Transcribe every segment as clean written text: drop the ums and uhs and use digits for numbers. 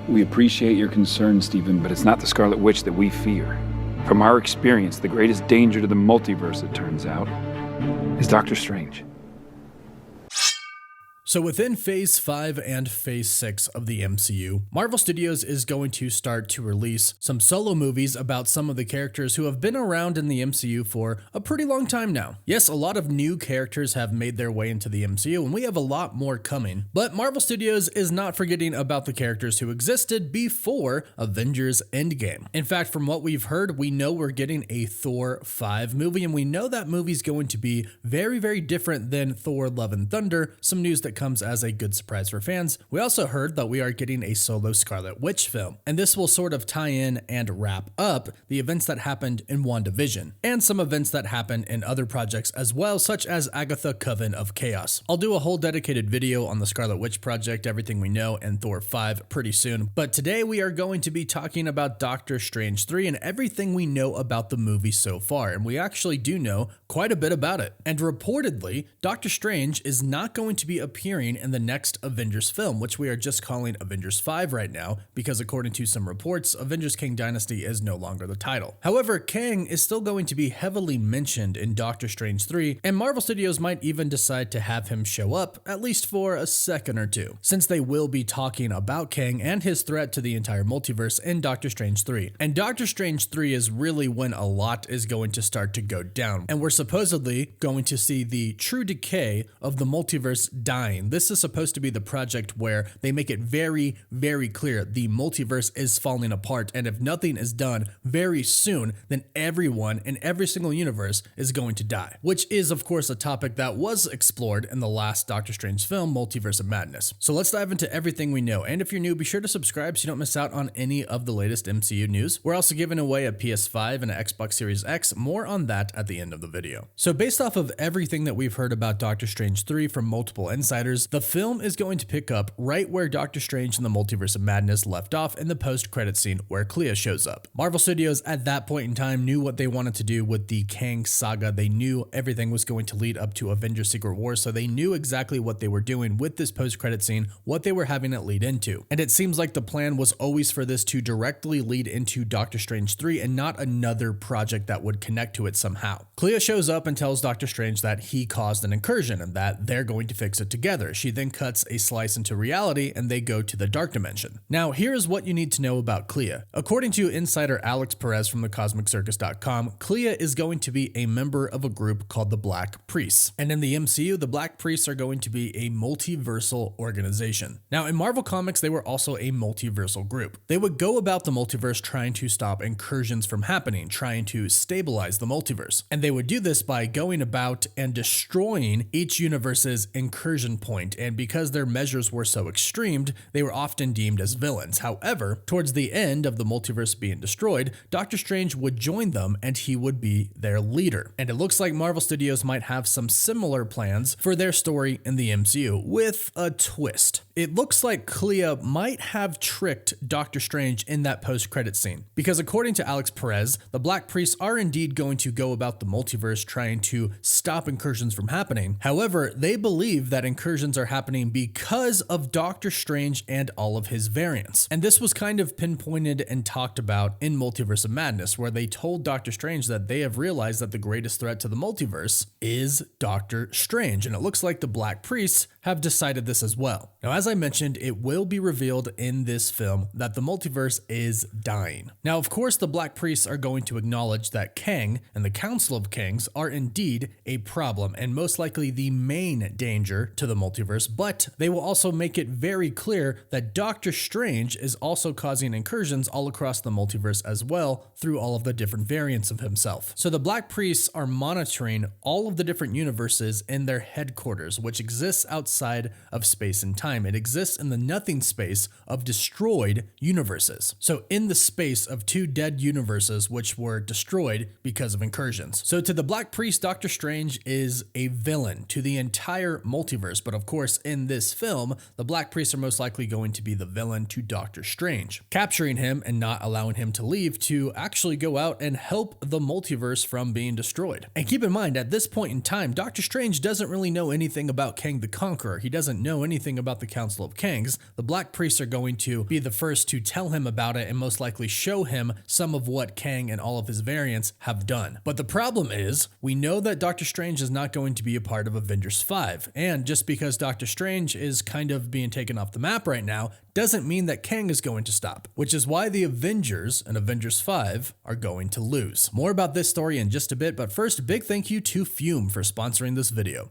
We appreciate your concern, Stephen, but it's not the Scarlet Witch that we fear. From our experience, the greatest danger to the multiverse, it turns out, is Doctor Strange. So within Phase 5 and Phase 6 of the MCU, Marvel Studios is going to start to release some solo movies about some of the characters who have been around in the MCU for a pretty long time now. Yes, a lot of new characters have made their way into the MCU, and we have a lot more coming, but Marvel Studios is not forgetting about the characters who existed before Avengers Endgame. In fact, from what we've heard, we know we're getting a Thor 5 movie, and we know that movie's going to be very, very different than Thor Love and Thunder, some news that comes as a good surprise for fans. We also heard that we are getting a solo Scarlet Witch film, and this will sort of tie in and wrap up the events that happened in WandaVision, and some events that happened in other projects as well, such as Agatha Coven of Chaos. I'll do a whole dedicated video on the Scarlet Witch project, everything we know, and Thor 5 pretty soon, but today we are going to be talking about Doctor Strange 3 and everything we know about the movie so far, and we actually do know quite a bit about it. And reportedly, Doctor Strange is not going to be appearing in the next Avengers film, which we are just calling Avengers 5 right now, because according to some reports, Avengers Kang Dynasty is no longer the title. However, Kang is still going to be heavily mentioned in Doctor Strange 3, and Marvel Studios might even decide to have him show up, at least for a second or two, since they will be talking about Kang and his threat to the entire multiverse in Doctor Strange 3. And Doctor Strange 3 is really when a lot is going to start to go down, and we're supposedly going to see the true decay of the multiverse dying. This is supposed to be the project where they make it very, very clear the multiverse is falling apart, and if nothing is done very soon, then everyone in every single universe is going to die, which is of course a topic that was explored in the last Doctor Strange film, Multiverse of Madness. So let's dive into everything we know, and if you're new, be sure to subscribe so you don't miss out on any of the latest MCU news. We're also giving away a PS5 and an Xbox Series X, more on that at the end of the video. So based off of everything that we've heard about Doctor Strange 3 from multiple insiders, the film is going to pick up right where Doctor Strange and the Multiverse of Madness left off in the post-credit scene where Clea shows up. Marvel Studios at that point in time knew what they wanted to do with the Kang saga. They knew everything was going to lead up to Avengers Secret Wars, so they knew exactly what they were doing with this post-credit scene, what they were having it lead into. And it seems like the plan was always for this to directly lead into Doctor Strange 3 and not another project that would connect to it somehow. Clea shows up and tells Doctor Strange that he caused an incursion and that they're going to fix it together. She then cuts a slice into reality and they go to the dark dimension. Now, here's what you need to know about Clea. According to insider Alex Perez from thecosmiccircus.com, Clea is going to be a member of a group called the Black Priests. And in the MCU, the Black Priests are going to be a multiversal organization. Now, in Marvel Comics, they were also a multiversal group. They would go about the multiverse trying to stop incursions from happening, trying to stabilize the multiverse. And they would do this by going about and destroying each universe's incursion point, and because their measures were so extreme, they were often deemed as villains. However, towards the end of the multiverse being destroyed, Doctor Strange would join them and he would be their leader. And it looks like Marvel Studios might have some similar plans for their story in the MCU, with a twist. It looks like Clea might have tricked Doctor Strange in that post-credit scene, because according to Alex Perez, the Black Priests are indeed going to go about the multiverse trying to stop incursions from happening. However, they believe that incursions are happening because of Doctor Strange and all of his variants. And this was kind of pinpointed and talked about in Multiverse of Madness, where they told Doctor Strange that they have realized that the greatest threat to the multiverse is Doctor Strange. And it looks like the Black Priests have decided this as well. Now, as I mentioned, it will be revealed in this film that the multiverse is dying. Now, of course, the Black Priests are going to acknowledge that Kang and the Council of Kangs are indeed a problem and most likely the main danger to the multiverse, but they will also make it very clear that Doctor Strange is also causing incursions all across the multiverse as well through all of the different variants of himself. So the Black Priests are monitoring all of the different universes in their headquarters, which exists outside of space and time. It exists in the nothing space of destroyed universes. So in the space of two dead universes which were destroyed because of incursions. So to the Black Priest, Doctor Strange is a villain to the entire multiverse, but of course in this film, the Black Priests are most likely going to be the villain to Doctor Strange, capturing him and not allowing him to leave to actually go out and help the multiverse from being destroyed. And keep in mind, at this point in time, Doctor Strange doesn't really know anything about Kang the Conqueror. Conqueror. He doesn't know anything about the Council of Kangs. The Black Priests are going to be the first to tell him about it and most likely show him some of what Kang and all of his variants have done. But the problem is, we know that Doctor Strange is not going to be a part of Avengers 5. And just because Doctor Strange is kind of being taken off the map right now, doesn't mean that Kang is going to stop, which is why the Avengers and Avengers 5 are going to lose. More about this story in just a bit, but first, big thank you to Fume for sponsoring this video.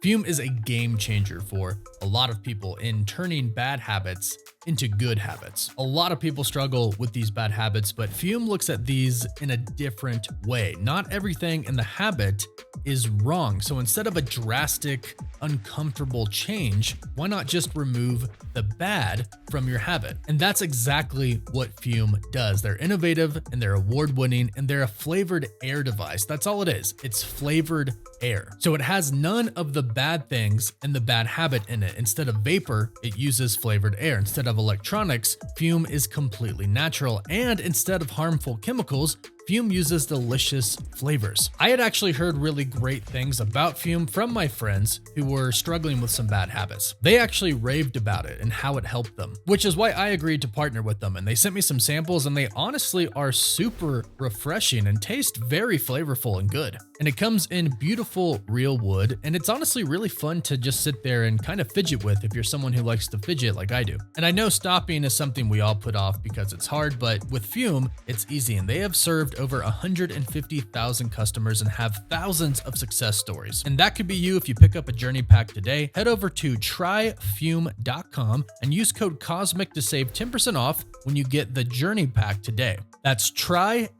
Fume is a game changer for a lot of people in turning bad habits into good habits. A lot of people struggle with these bad habits, but Fume looks at these in a different way. Not everything in the habit is wrong. So instead of a drastic, uncomfortable change, why not just remove the bad from your habit? And that's exactly what Fume does. They're innovative and they're award-winning and they're a flavored air device. That's all it is. It's flavored air. So it has none of the bad things and the bad habit in it. Instead of vapor, it uses flavored air. Instead of electronics, Fume is completely natural. And instead of harmful chemicals, Fume uses delicious flavors. I had actually heard really great things about Fume from my friends who were struggling with some bad habits. They actually raved about it and how it helped them, which is why I agreed to partner with them. And they sent me some samples and they honestly are super refreshing and taste very flavorful and good. And it comes in beautiful real wood. And it's honestly really fun to just sit there and kind of fidget with if you're someone who likes to fidget like I do. And I know stopping is something we all put off because it's hard, but with Fume, it's easy. And they have served over 150,000 customers and have thousands of success stories. And that could be you if you pick up a journey pack today. Head over to tryfume.com and use code COSMIC to save 10% off when you get the journey pack today. That's tryfum.com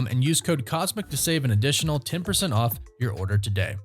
and use code COSMIC to save an additional 10% off your order today.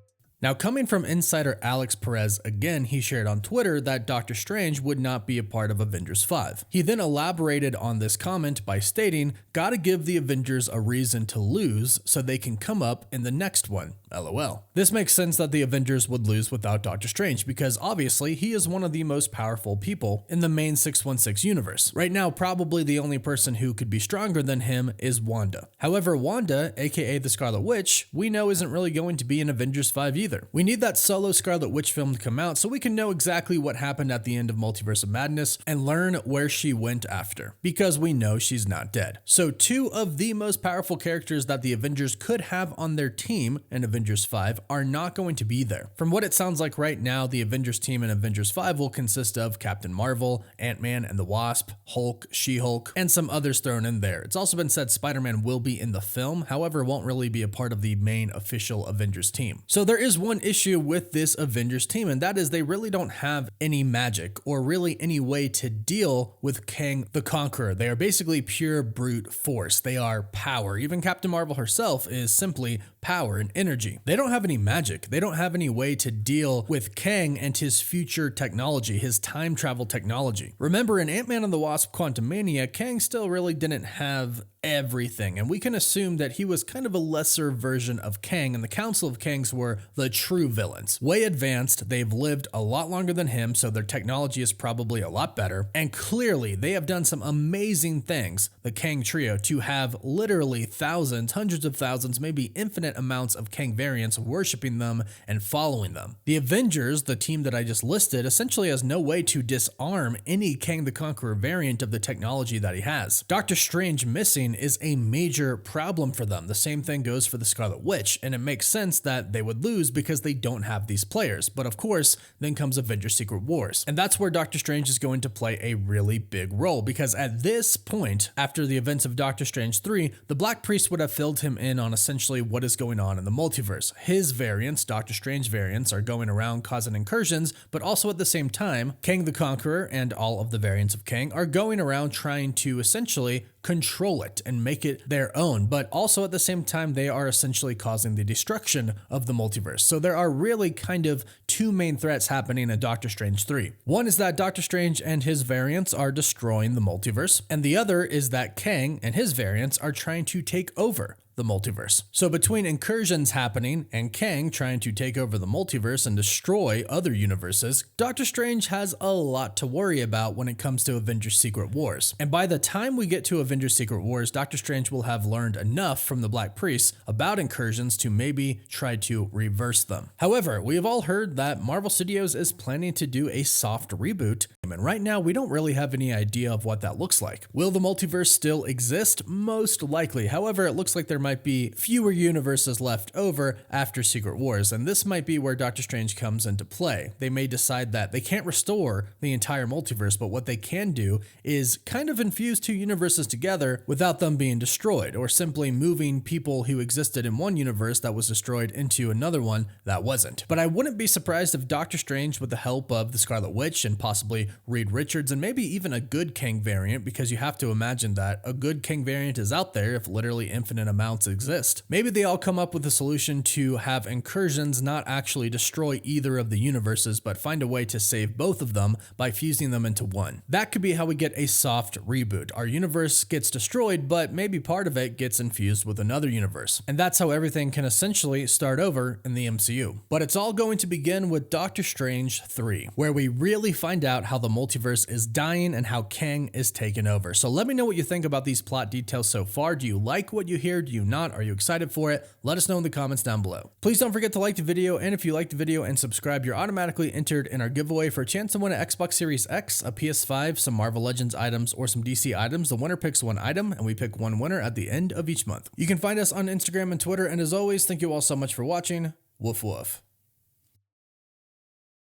Now, coming from insider Alex Perez again, he shared on Twitter that Doctor Strange would not be a part of Avengers 5. He then elaborated on this comment by stating, "Gotta give the Avengers a reason to lose so they can come up in the next one, LOL." This makes sense that the Avengers would lose without Doctor Strange because obviously he is one of the most powerful people in the main 616 universe. Right now, probably the only person who could be stronger than him is Wanda. However, Wanda, aka the Scarlet Witch, we know isn't really going to be in Avengers 5 either. We need that solo Scarlet Witch film to come out so we can know exactly what happened at the end of Multiverse of Madness and learn where she went after, because we know she's not dead. So two of the most powerful characters that the Avengers could have on their team in Avengers 5 are not going to be there. From what it sounds like right now, the Avengers team in Avengers 5 will consist of Captain Marvel, Ant-Man and the Wasp, Hulk, She-Hulk, and some others thrown in there. It's also been said Spider-Man will be in the film, however, won't really be a part of the main official Avengers team. So there is one issue with this Avengers team, and that is they really don't have any magic or really any way to deal with Kang the Conqueror. They are basically pure brute force. They are power. Even Captain Marvel herself is simply power and energy. They don't have any magic. They don't have any way to deal with Kang and his future technology, his time travel technology. Remember, in Ant-Man and the Wasp: Quantumania, Kang still really didn't have everything, and we can assume that he was kind of a lesser version of Kang, and the Council of Kangs were the true villains. Way advanced, they've lived a lot longer than him, so their technology is probably a lot better, and clearly they have done some amazing things, the Kang trio, to have literally thousands, hundreds of thousands, maybe infinite amounts of Kang variants worshiping them and following them. The Avengers, the team that I just listed, essentially has no way to disarm any Kang the Conqueror variant of the technology that he has. Doctor Strange missing is a major problem for them. The same thing goes for the Scarlet Witch, and it makes sense that they would lose because they don't have these players. But of course, then comes Avengers Secret Wars. And that's where Doctor Strange is going to play a really big role, because at this point, after the events of Doctor Strange 3, the Black Priest would have filled him in on essentially what is going on in the multiverse. His variants, Doctor Strange variants, are going around causing incursions, but also at the same time, Kang the Conqueror and all of the variants of Kang are going around trying to essentially control it and make it their own, but also at the same time they are essentially causing the destruction of the multiverse. So there are really kind of two main threats happening in Doctor Strange 3. One is that Doctor Strange and his variants are destroying the multiverse, and the other is that Kang and his variants are trying to take over the multiverse. So between incursions happening and Kang trying to take over the multiverse and destroy other universes, Doctor Strange has a lot to worry about when it comes to Avengers Secret Wars. And by the time we get to Avengers Secret Wars, Doctor Strange will have learned enough from the Black Priests about incursions to maybe try to reverse them. However, we have all heard that Marvel Studios is planning to do a soft reboot, and right now we don't really have any idea of what that looks like. Will the multiverse still exist? Most likely. However, it looks like there might be fewer universes left over after Secret Wars, and this might be where Doctor Strange comes into play. They may decide that they can't restore the entire multiverse, but what they can do is kind of infuse two universes together without them being destroyed, or simply moving people who existed in one universe that was destroyed into another one that wasn't. But I wouldn't be surprised if Doctor Strange, with the help of the Scarlet Witch and possibly Reed Richards and maybe even a good Kang variant, because you have to imagine that a good Kang variant is out there if literally infinite amounts exist. Maybe they all come up with a solution to have incursions not actually destroy either of the universes, but find a way to save both of them by fusing them into one. That could be how we get a soft reboot. Our universe gets destroyed, but maybe part of it gets infused with another universe. And that's how everything can essentially start over in the MCU. But it's all going to begin with Doctor Strange 3, where we really find out how the multiverse is dying and how Kang is taken over. So let me know what you think about these plot details so far. Do you like what you hear? Do you not? Are you excited for it? Let us know in the comments down below. Please don't forget to like the video, and if you like the video and subscribe, you're automatically entered in our giveaway for a chance to win an Xbox Series X, a PS5, some Marvel Legends items, or some DC items. The winner picks one item, and we pick one winner at the end of each month. You can find us on Instagram and Twitter, and as always, thank you all so much for watching. Woof woof.